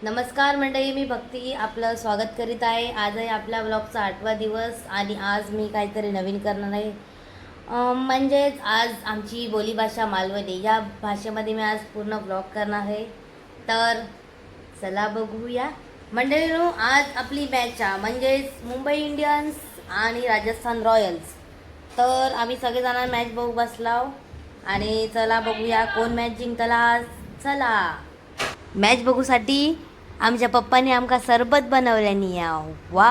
नमस्कार मंडळी, मी भक्ती आपलं स्वागत करीत आहे. आज आहे आपल्या ब्लॉगचा 8वा दिवस आणि आज मी काहीतरी नवीन करणार आहे. म्हणजेच आज आमची बोलीभाषा मालवणी या भाषेमध्ये मी आज पूर्ण ब्लॉग करणार आहे. तर चला बघूया मंडळींनो. आज आपली मॅच आहे म्हणजेच मुंबई इंडियन्स आणि राजस्थान रॉयल्स. तर आम्ही सगळेजण मॅच बघू बसलाव आणि चला बघूया कोण मॅच जिंकला आज. चला मॅच बघूसाठी आमच्या पप्पाने आमका सरबत बनवल्यानी याव. वा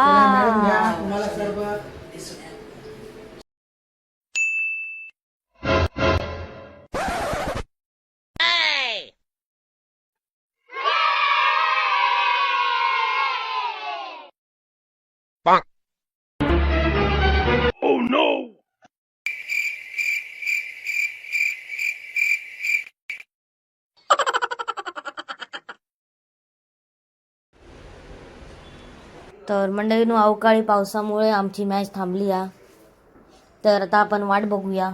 तर मंडळींनो, अवकाळी पावसामुळे आमची मॅच थांबली आहे. तर आता आपण वाट बघूया.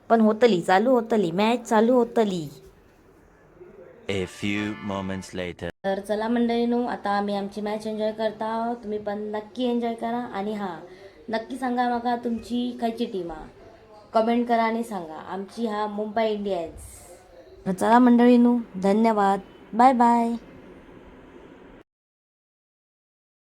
पण होतली, चालू होतली, मॅच चालू होतली. A few moments later. तर चला मंडळींनो, आता आम्ही आमची मॅच एन्जॉय करता आहोत. तुम्ही पण नक्की एन्जॉय करा आणि हां, नक्की सांगा मका तुमची खायची टीम आहे. कमेंट करा आणि सांगा. आमची हा मुंबई इंडियन्स. तर चला मंडळींनो, धन्यवाद, बाय बाय.